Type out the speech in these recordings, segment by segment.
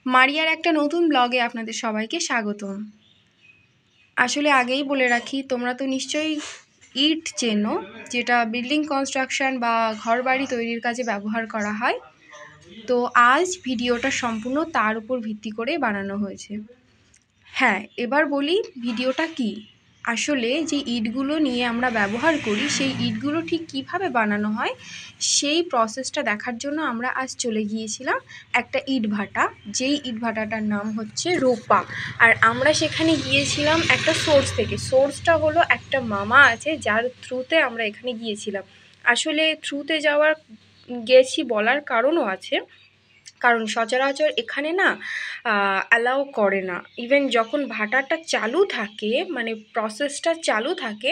মারিয়ার একটা নতুন ব্লগে আপনাদের সবাইকে স্বাগতম। আসলে আগেই বলে রাখি, তোমরা তো নিশ্চয়ই ইট চেনো, যেটা বিল্ডিং কনস্ট্রাকশন বা ঘরবাড়ি তৈরির কাজে ব্যবহার করা হয়। তো আজ ভিডিওটা সম্পূর্ণ তার উপর ভিত্তি করে বানানো হয়েছে। হ্যাঁ, এবার বলি ভিডিওটা কি। আসলে যে ইটগুলো নিয়ে আমরা ব্যবহার করি, সেই ইটগুলো ঠিক কিভাবে বানানো হয় সেই প্রসেসটা দেখার জন্য আমরা আজ চলে গিয়েছিলাম একটা ইটভাটা, যেই ইটভাটাটার নাম হচ্ছে রূপা। আর আমরা সেখানে গিয়েছিলাম একটা সোর্স থেকে। সোর্সটা হলো একটা মামা আছে, যার থ্রুতে আমরা এখানে গিয়েছিলাম। আসলে থ্রুতে গেছি বলার কারণও আছে, কারণ সচরাচর এখানে না অ্যালাউ করে না। ইভেন যখন ভাটাটা চালু থাকে, মানে প্রসেসটা চালু থাকে,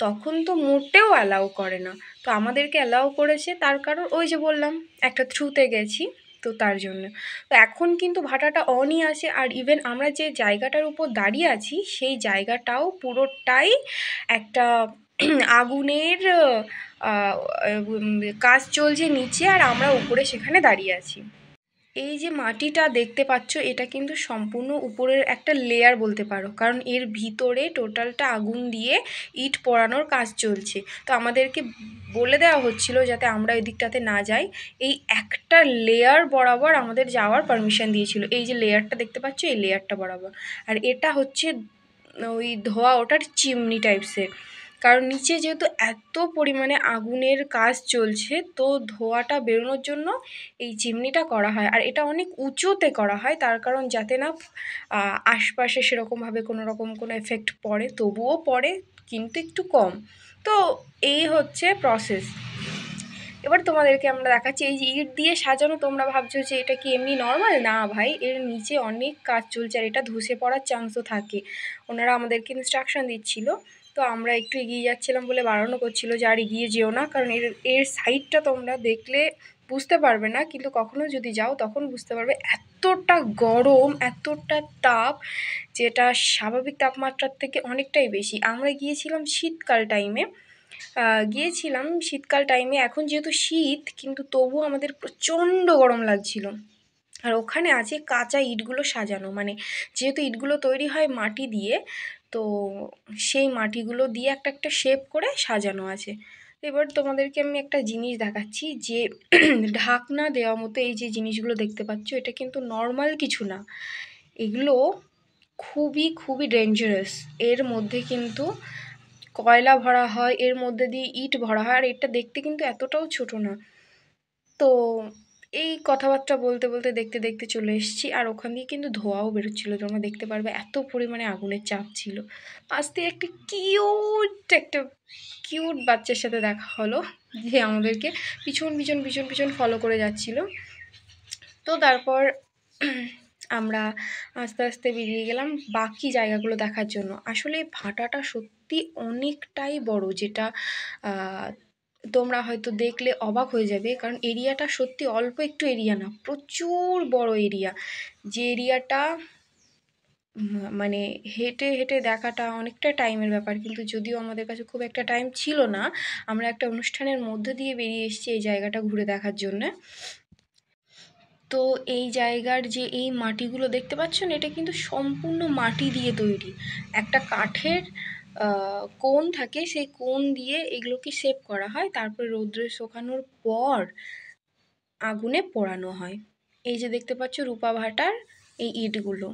তখন তো মোটেও অ্যালাউ করে না। তো আমাদেরকে অ্যালাউ করেছে, তার কারণ ওই যে বললাম একটা থ্রুতে গেছি, তো তার জন্য। তো এখন কিন্তু ভাটাটা অনই আছে। আর ইভেন আমরা যে জায়গাটার উপর দাঁড়িয়ে আছি, সেই জায়গাটাও পুরোটাই একটা আগুনের কাজ চলছে নিচে, আর আমরা উপরে সেখানে দাঁড়িয়ে আছি। এই যে মাটিটা দেখতে পাচ্ছ, এটা কিন্তু সম্পূর্ণ উপরের একটা লেয়ার বলতে পারো, কারণ এর ভিতরে টোটালটা আগুন দিয়ে ইট পোড়ানোর কাজ চলছে। তো আমাদেরকে বলে দেওয়া হচ্ছিল যাতে আমরা ওই দিকটাতে না যাই। এই একটা লেয়ার বরাবর আমাদের যাওয়ার পারমিশন দিয়েছিল। এই যে লেয়ারটা দেখতে পাচ্ছ, এই লেয়ারটা বরাবর। আর এটা হচ্ছে ওই ধোয়া ওঠার চিমনি টাইপসের, কারণ নিচে যেহেতু এত পরিমাণে আগুনের কাজ চলছে, তো ধোঁয়াটা বেরোনোর জন্য এই চিমনিটা করা হয়। আর এটা অনেক উঁচুতে করা হয়, তার কারণ যাতে না আশপাশে সেরকমভাবে কোনো এফেক্ট পড়ে। তবুও পড়ে, কিন্তু একটু কম। তো এই হচ্ছে প্রসেস। এবার তোমাদেরকে আমরা দেখাচ্ছি এই যে ইট দিয়ে সাজানো। তোমরা ভাবছো যে এটা কি এমনি নর্মাল? না ভাই, এর নিচে অনেক কাজ চলছে, আর এটা ধসে পড়ার চান্সও থাকে। ওনারা আমাদেরকে ইনস্ট্রাকশন দিচ্ছিল, তো আমরা একটু এগিয়ে যাচ্ছিলাম বলে বারণও করছিল যে আর এগিয়ে যেও না, কারণ এর সাইডটা তোমরা দেখলে বুঝতে পারবে না, কিন্তু কখনো যদি যাও তখন বুঝতে পারবে এতটা গরম, এতটা তাপ, যেটা স্বাভাবিক তাপমাত্রার থেকে অনেকটাই বেশি। আমরা গিয়েছিলাম শীতকাল টাইমে। এখন যেহেতু শীত, কিন্তু তবুও আমাদের প্রচণ্ড গরম লাগছিল। আর ওখানে আছে কাঁচা ইটগুলো সাজানো, মানে যেহেতু ইটগুলো তৈরি হয় মাটি দিয়ে, তো সেই মাটিগুলো দিয়ে একটা একটা শেপ করে সাজানো আছে। এবার তোমাদেরকে আমি একটা জিনিস দেখাচ্ছি, যে ঢাকনা দেওয়া মতো এই যে জিনিসগুলো দেখতে পাচ্ছ, এটা কিন্তু নর্মাল কিছু না। এগুলো খুবই খুবই ডেঞ্জারাস। এর মধ্যে কিন্তু কয়লা ভরা হয়, এর মধ্যে দিয়ে ইট ভরা হয়, আর এটা দেখতে কিন্তু এতটাও ছোট না। তো এই কথাবার্তা বলতে বলতে দেখতে দেখতে চলে এসেছি, আর ওখান দিয়ে কিন্তু ধোঁয়াও বেরোচ্ছিলো, তোমরা দেখতে পারবে এত পরিমাণে আগুনের চাপ ছিল। আস্তে একটা কিউট বাচ্চার সাথে দেখা হলো, যে আমাদেরকে পিছন পিছন পিছন পিছন ফলো করে যাচ্ছিল। তো তারপর আমরা আস্তে আস্তে বেরিয়ে গেলাম বাকি জায়গাগুলো দেখার জন্য। আসলে ভাটাটা সত্যি অনেকটাই বড়, যেটা তোমরা হয়তো দেখলে অবাক হয়ে যাবে, কারণ এরিয়াটা সত্যি অল্প একটু এরিয়া না, প্রচুর বড় এরিয়া। যে এরিয়াটা মানে হেঁটে হেঁটে দেখাটা অনেকটা টাইমের ব্যাপার, কিন্তু যদিও আমাদের কাছে খুব একটা টাইম ছিল না, আমরা একটা অনুষ্ঠানের মধ্যে দিয়ে বেরিয়ে এসেছি এই জায়গাটা ঘুরে দেখার জন্যে। তো এই জায়গার যে এই মাটিগুলো দেখতে পাচ্ছ না, এটা কিন্তু সম্পূর্ণ মাটি দিয়ে তৈরি। একটা কাঠের কোণ থাকে, সেই কোণ দিয়ে এগুলোকে শেপ করা হয়, তারপরে রৌদ্রে শুকানোর পর আগুনে পোড়ানো হয়। এই যে দেখতে পাচ্ছ রূপা ভাটার এই ইটগুলো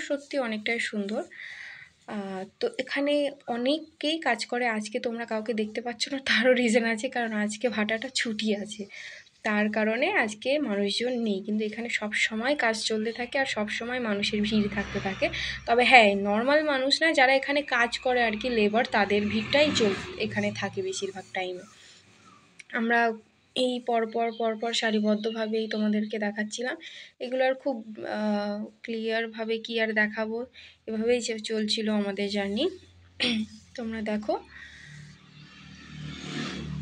সত্যি অনেকটাই সুন্দর। তো এখানে অনেকেই কাজ করে। আজকে তোমরা কাউকে দেখতে পাচ্ছ না, তারও রিজন আছে, কারণ আজকে ভাটাটা ছুটি আছে, তার কারণে আজকে মানুষজন নেই। কিন্তু এখানে সব সময় কাজ চলতে থাকে, আর সব সময় মানুষের ভিড় থাকতে থাকে। তবে হ্যাঁ, নর্মাল মানুষ না, যারা এখানে কাজ করে আর কি, লেবার, তাদের ভিড়টাই এখানে থাকে বেশিরভাগ টাইমে। আমরা এই পরপর সারিবদ্ধভাবেই তোমাদেরকে দেখাচ্ছিলাম। এগুলো আর খুব ক্লিয়ারভাবে কি আর দেখাবো, এভাবেই চলছিল আমাদের জার্নি। তোমরা দেখো,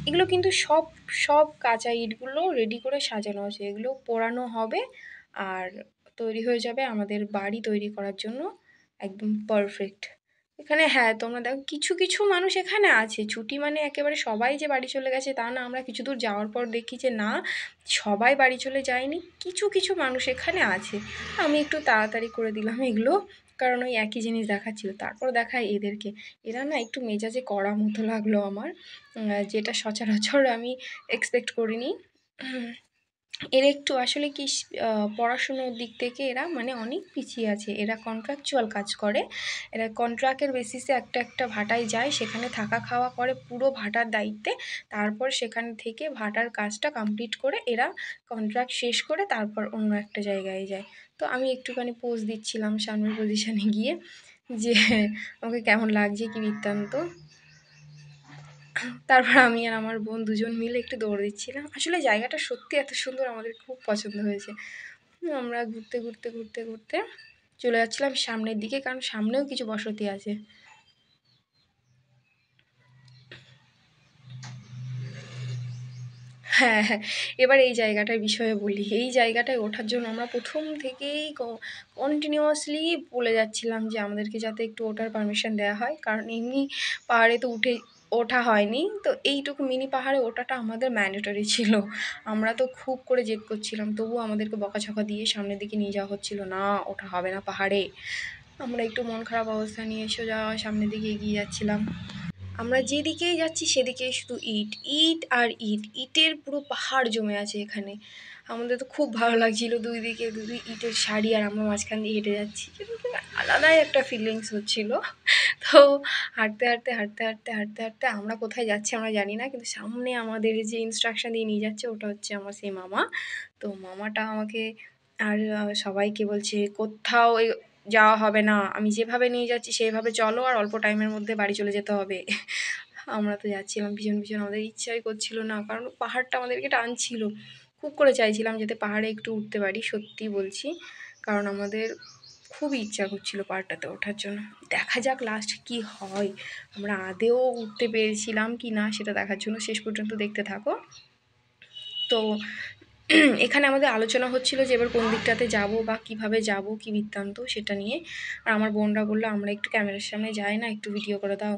এগুলো কিন্তু সব কাঁচা ইটগুলো রেডি করে সাজানো আছে, এগুলো পোড়ানো হবে আর তৈরি হয়ে যাবে আমাদের বাড়ি তৈরি করার জন্য একদম পারফেক্ট। এখানে হ্যাঁ, তোমরা দেখো কিছু, কিছু মানুষ এখানে আছে। ছুটি মানে একেবারে সবাই যে বাড়ি চলে গেছে তা না। আমরা কিছু দূর যাওয়ার পর দেখি যে না, সবাই বাড়ি চলে যায়নি। কিছু, কিছু মানুষ এখানে আছে। আমি একটু তাড়াতাড়ি করে দিলাম এগুলো। কারণ ওই একই জিনিস দেখাচ্ছিল। তারপর দেখায় এদেরকে। এরা না একটু মেজাজে কড়া মতো লাগলো আমার। যেটা সচরাচর আমি এক্সপেক্ট করিনি। এরা একটু আসলে কি পড়াশুনোর দিক থেকে এরা মানে অনেক পিছিয়ে আছে। এরা কন্ট্রাকচুয়াল কাজ করে। এরা কন্ট্রাক্টের বেসিসে একটা একটা ভাটায় যায়, সেখানে থাকা খাওয়া করে পুরো ভাটার দায়িত্বে। তারপর সেখান থেকে ভাটার কাজটা কমপ্লিট করে এরা কন্ট্রাক্ট শেষ করে তারপর অন্য একটা জায়গায় যায়। তো আমি একটুখানি পোজ দিচ্ছিলাম সামনের পজিশনে গিয়ে যে আমাকে কেমন লাগছে কি বৃত্তান্ত। তারপর আমি আর আমার বোন দুজন মিলে একটু দৌড় দিচ্ছিলাম। আসলে জায়গাটা সত্যি এত সুন্দর, আমাদের খুব পছন্দ হয়েছে। আমরা ঘুরতে ঘুরতে ঘুরতে ঘুরতে চলে যাচ্ছিলাম সামনের দিকে, কারণ সামনেও কিছু বসতি আছে। হ্যাঁ, হ্যাঁ। এবার এই জায়গাটার বিষয়ে বলি। এই জায়গাটায় ওঠার জন্য আমরা প্রথম থেকেই কন্টিনিউয়াসলি বলে যাচ্ছিলাম যে আমাদেরকে যাতে একটু ওঠার পারমিশন দেওয়া হয়। কারণ এমনি পাহাড়ে তো ওঠা হয়নি। তো এইটুকু মিনি পাহাড়ে ওঠাটা আমাদের ম্যান্ডেটরি ছিল। আমরা তো খুব করে জেদ করছিলাম। তবুও আমাদেরকে বকাঝকা দিয়ে সামনের দিকে নিয়ে যাওয়া হচ্ছিল। না, ওঠা হবে না পাহাড়ে। আমরা একটু মন খারাপ অবস্থা নিয়ে সোজা সামনের দিকে এগিয়ে যাচ্ছিলাম। আমরা যেদিকেই যাচ্ছি সেদিকেই শুধু ইট, ইট আর ইট। ইটের পুরো পাহাড় জমে আছে এখানে। আমাদের তো খুব ভালো লাগছিল, দুই দিকে দুই ইটের সারি আর আমরা মাঝখান দিয়ে হেঁটে যাচ্ছি। কিন্তু আলাদাই একটা ফিলিংস হচ্ছিল। তো হাঁটতে হাঁটতে হাঁটতে হাঁটতে হাঁটতে হাঁটতে আমরা কোথায় যাচ্ছি আমরা জানি না, কিন্তু সামনে আমাদের যে ইনস্ট্রাকশন দিয়ে নিয়ে যাচ্ছে ওটা হচ্ছে আমার সেই মামা। তো মামাটা আমাকে আর সবাইকে বলছে কোথাও যাওয়া হবে না, আমি যেভাবে নিয়ে যাচ্ছি সেইভাবে চলো আর অল্প টাইমের মধ্যে বাড়ি চলে যেতে হবে। আমরা তো যাচ্ছিলাম ভীষণ ভীষণ, আমাদের ইচ্ছাই করছিল না, কারণ পাহাড়টা আমাদেরকে টানছিল। খুব করে চাইছিলাম যাতে পাহাড়ে একটু উঠতে পারি, সত্যি বলছি। কারণ আমাদের খুবই ইচ্ছা করছিল পাহাড়টাতে ওঠার জন্য। দেখা যাক লাস্ট কি হয়, আমরা আদেও উঠতে পেরেছিলাম কি না সেটা দেখার জন্য শেষ পর্যন্ত দেখতে থাকো। তো এখানে আমাদের আলোচনা হচ্ছিল যে এবার কোন দিকটাতে যাব বা কিভাবে যাব, কি বৃত্তান্ত সেটা নিয়ে। আর আমার বোনরা বললো আমরা একটু ক্যামেরার সামনে যাই না, একটু ভিডিও করে দাও।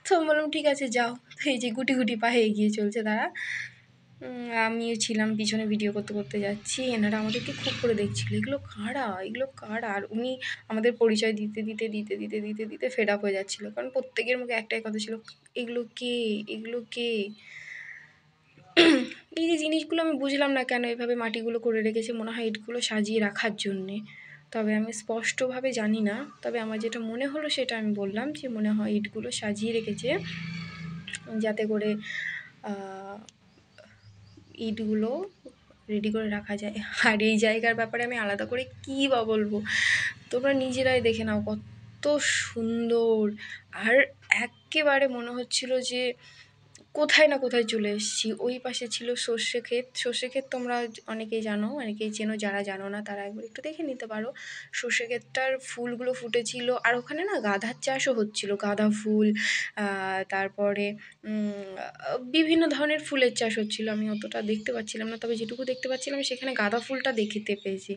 তো আমি বললাম ঠিক আছে যাও। তো এই যে গুটি গুটি পায়ে এগিয়ে চলছে তারা। আমিও ছিলাম পিছনে ভিডিও করতে করতে যাচ্ছি। এনারা আমাদেরকে খুব করে দেখছিল, এগুলো কারা, এগুলো কারা। আর উনি আমাদের পরিচয় দিতে দিতে দিতে দিতে দিতে দিতে ফেড আপ হয়ে যাচ্ছিলো, কারণ প্রত্যেকের মুখে একটাই কথা ছিল, এগুলো কে, এগুলো কে। এই যে জিনিসগুলো আমি বুঝলাম না কেন এভাবে মাটিগুলো করে রেখেছে, মনে হয় ইটগুলো সাজিয়ে রাখার জন্যে। তবে আমি স্পষ্টভাবে জানি না, তবে আমার যেটা মনে হলো সেটা আমি বললাম যে মনে হয় ইটগুলো সাজিয়ে রেখেছে যাতে করে ইটগুলো রেডি করে রাখা যায়। আর এই জায়গার ব্যাপারে আমি আলাদা করে কী বা বলবো, তোমরা নিজেরাই দেখে নাও কত সুন্দর। আর একেবারে মনে হচ্ছিল যে কোথায় না কোথায় চলে এসেছি। ওই পাশে ছিল সর্ষে ক্ষেত। সর্ষে ক্ষেত তোমরা অনেকেই জানো, অনেকেই চেনো, যারা জানো না তারা একবার একটু দেখে নিতে পারো। সর্ষে ক্ষেতটার ফুলগুলো ফুটেছিল, আর ওখানে না গাঁদার চাষও হচ্ছিল, গাঁদা ফুল। তারপরে বিভিন্ন ধরনের ফুলের চাষ হচ্ছিল। আমি অতটা দেখতে পাচ্ছিলাম না, তবে যেটুকু দেখতে পাচ্ছিলাম সেখানে গাঁদা ফুলটা দেখতে পেয়েছি।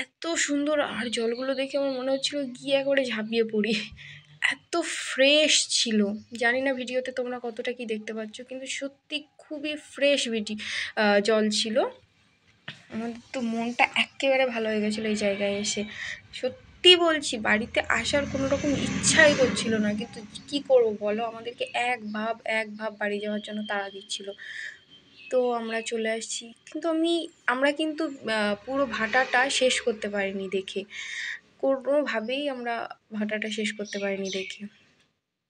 এত সুন্দর, আর জলগুলো দেখে আমার মনে হচ্ছিল গিয়ে একবারে ঝাঁপিয়ে পড়ি। এত ফ্রেশ ছিল। জানি না ভিডিওতে তোমরা কতটা কি দেখতে পাচ্ছ, কিন্তু সত্যি খুবই ফ্রেশ জল ছিল। আমাদের তো মনটা একেবারে ভালো হয়ে গেছিলো এই জায়গায় এসে। সত্যি বলছি বাড়িতে আসার কোনো রকম ইচ্ছাই করছিল না, কিন্তু কি করবো বলো, আমাদেরকে এক ভাব বাড়ি যাওয়ার জন্য তাড়া দিচ্ছিল। তো আমরা চলে আসছি, কিন্তু আমরা কিন্তু পুরো ভাটাটা শেষ করতে পারিনি দেখে। কোনোভাবেই আমরা ভাটাটা শেষ করতে পারিনি দেখে।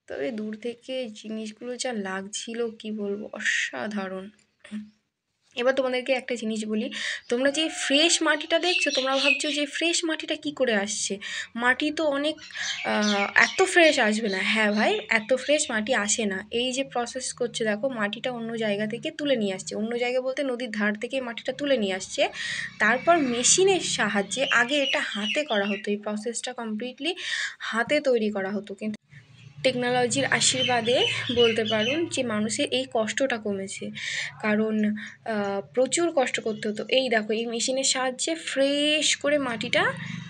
তবে দূর থেকে জিনিসগুলো যা লাগছিল কি বলবো, অসাধারণ। এবার তোমাদেরকে একটা জিনিস বলি, তোমরা যে ফ্রেশ মাটিটা দেখছো, তোমরা ভাবছো যে ফ্রেশ মাটিটা কি করে আসছে, মাটি তো অনেক এত ফ্রেশ আসবে না। হ্যাঁ ভাই, এত ফ্রেশ মাটি আসে না। এই যে প্রসেস করছে দেখো, মাটিটা অন্য জায়গা থেকে তুলে নিয়ে আসছে, অন্য জায়গা বলতে নদীর ধার থেকে মাটিটা তুলে নিয়ে আসছে। তারপর মেশিনের সাহায্যে, আগে এটা হাতে করা হতো, এই প্রসেসটা কমপ্লিটলি হাতে তৈরি করা হতো। কিন্তু টেকনোলজির আশীর্বাদে বলতে পারুন যে মানুষের এই কষ্টটা কমেছে, কারণ প্রচুর কষ্ট করতে হতো। এই দেখো, এই মেশিনের সাহায্যে ফ্রেশ করে মাটিটা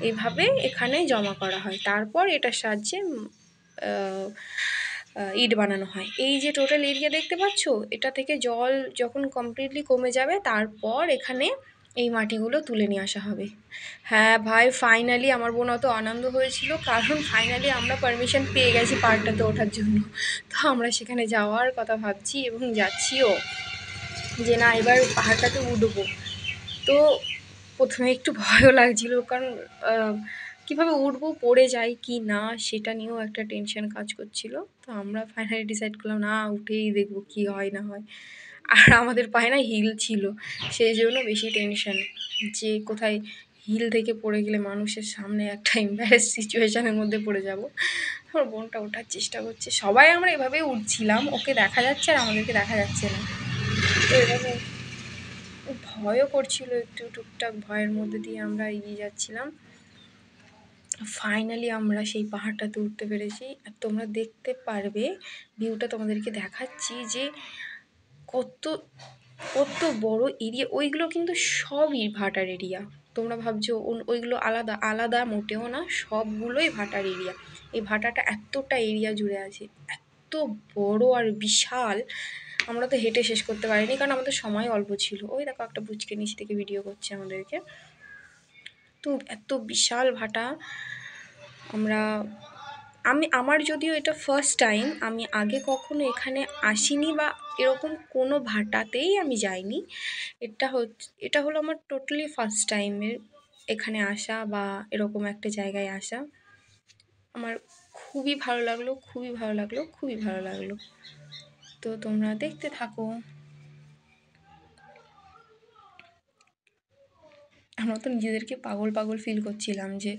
এইভাবে এখানে জমা করা হয়, তারপর এটার সাহায্যে ইট বানানো হয়। এই যে টোটাল এরিয়া দেখতে পাচ্ছ, এটা থেকে জল যখন কমপ্লিটলি কমে যাবে তারপর এখানে এই মাটিগুলো তুলে নিয়ে আসা হবে। হ্যাঁ ভাই, ফাইনালি আমার বোন অত আনন্দ হয়েছিল, কারণ ফাইনালি আমরা পারমিশন পেয়ে গেছি পাহাড়টাতে ওঠার জন্য। তো আমরা সেখানে যাওয়ার কথা ভাবছি এবং যাচ্ছিও, যে না এবার পাহাড়টাতে উঠবো। তো প্রথমে একটু ভয়ও লাগছিল, কারণ কীভাবে উঠবো, পড়ে যাই কি না সেটা নিয়েও একটা টেনশন কাজ করছিল। তো আমরা ফাইনালি ডিসাইড করলাম না, উঠেই দেখবো কি হয় না হয়। আর আমাদের পায়ে না হিল ছিল, সেই জন্য বেশি টেনশন যে কোথায় হিল থেকে পড়ে গেলে মানুষের সামনে একটা এম্বারেস সিচুয়েশানের মধ্যে পড়ে যাব। আমার বোনটা ওঠার চেষ্টা করছে, সবাই আমরা এভাবেই উঠছিলাম, ওকে দেখা যাচ্ছে আর আমাদেরকে দেখা যাচ্ছে না। তো এভাবে ভয়ও করছিল একটু, টুকটাক ভয়ের মধ্যে দিয়ে আমরা এগিয়ে যাচ্ছিলাম। ফাইনালি আমরা সেই পাহাড়টাতে উঠতে পেরেছি। আর তোমরা দেখতে পারবে, ভিউটা তোমাদেরকে দেখাচ্ছি যে কত কত বড় এরিয়া। ওইগুলো কিন্তু সবই ভাটার এরিয়া। তোমরা ভাবছো ওইগুলো আলাদা, আলাদা মোটেও না, সবগুলোই ভাটার এরিয়া। এই ভাটাটা এতটা এরিয়া জুড়ে আছে, এত বড় আর বিশাল, আমরা তো হেঁটে শেষ করতে পারিনি, কারণ আমাদের সময় অল্প ছিল। ওই দেখো একটা পুচকে নিচ থেকে ভিডিও করছে আমাদেরকে। তো এত বিশাল ভাটা। আমার যদিও এটা ফার্স্ট টাইম, আমি আগে কখনো এখানে আসিনি বা এরকম কোনো ভাটাতেই আমি যাইনি। এটা হলো আমার টোটালি ফার্স্ট টাইমের এখানে আসা বা এরকম একটা জায়গায় আসা। আমার খুবই ভালো লাগলো, খুবই ভালো লাগলো, খুবই ভালো লাগলো। তো তোমরা দেখতে থাকো। আমরা তো নিজেদেরকে পাগল পাগল ফিল করছিলাম যে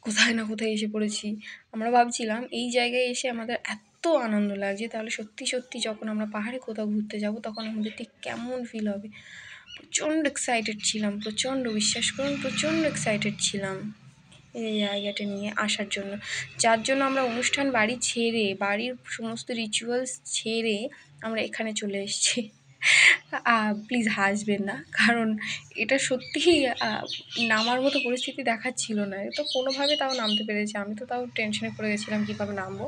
কোথায় না কোথায় এসে পড়েছি। আমরা ভাবছিলাম এই জায়গায় এসে আমাদের এত আনন্দ লাগছে, তাহলে সত্যি সত্যি যখন আমরা পাহাড়ে কোথাও ঘুরতে যাব তখন আমাদের ঠিক কেমন ফিল হবে। প্রচণ্ড এক্সাইটেড ছিলাম, প্রচণ্ড, বিশ্বাস করুন প্রচণ্ড এক্সাইটেড ছিলাম এই জায়গাটা নিয়ে আসার জন্য, যার জন্য আমরা অনুষ্ঠান বাড়ি ছেড়ে, বাড়ির সমস্ত রিচুয়ালস ছেড়ে আমরা এখানে চলে এসেছি। প্লিজ হাসবেন না, কারণ এটা সত্যিই নামার মতো পরিস্থিতি দেখাচ্ছিল না। তো কোনোভাবে তাও নামতে পেরেছি, আমি তো তাও টেনশনে পড়ে গেছিলাম কীভাবে নামবো।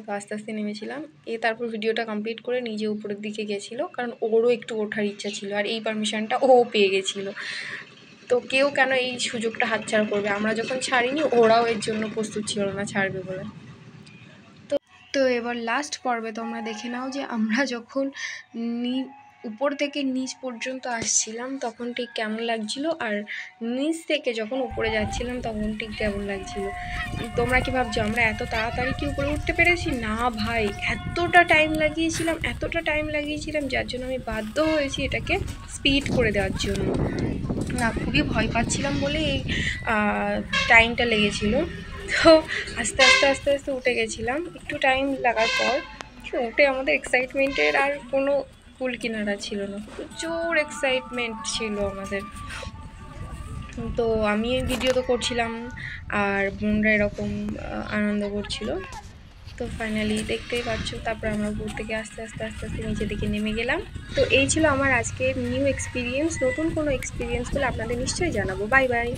তো আস্তে আস্তে নেমেছিলাম। তারপর ভিডিওটা কমপ্লিট করে নিজে উপরের দিকে গেছিলো, কারণ ওরও একটু ওঠার ইচ্ছা ছিল, আর এই পারমিশনটা ও পেয়ে গেছিলো। তো কেউ কেন এই সুযোগটা হাতছাড়া করবে, আমরা যখন ছাড়িনি ওরাও এর জন্য প্রস্তুত ছিল না ছাড়বে বলে। তো এবার লাস্ট পর্বে তোমরা দেখে নাও যে আমরা যখন উপর থেকে নিচ পর্যন্ত আসছিলাম তখন ঠিক কেমন লাগছিল, আর নিচ থেকে যখন উপরে যাচ্ছিলাম তখন ঠিক কেমন লাগছিল। তোমরা কি ভাবছো আমরা এত তাড়াতাড়ি কি উপরে উঠতে পেরেছি? না ভাই, এতটা টাইম লাগিয়েছিলাম, যার জন্য আমি বাধ্য হয়েছি এটাকে স্পিড করে দেওয়ার জন্য। না, খুবই ভয় পাচ্ছিলাম বলে এই টাইমটা লেগেছিল। তো আস্তে আস্তে উঠে গেছিলাম। একটু টাইম লাগার পর উঠে আমাদের এক্সাইটমেন্টের আর কোনো কুল কিনারা ছিল না, প্রচুর এক্সাইটমেন্ট ছিল আমাদের। তো আমি ভিডিও তো করছিলাম আর বোনরা এরকম আনন্দ করছিল। তো ফাইনালি দেখতেই পাচ্ছ, তারপর আমরা উপর থেকে আস্তে আস্তে নিচের দিকে নেমে গেলাম। তো এই ছিল আমার আজকের নিউ এক্সপিরিয়েন্স। নতুন কোনো এক্সপিরিয়েন্স হলে আপনাদের নিশ্চয়ই জানাবো। Bye bye.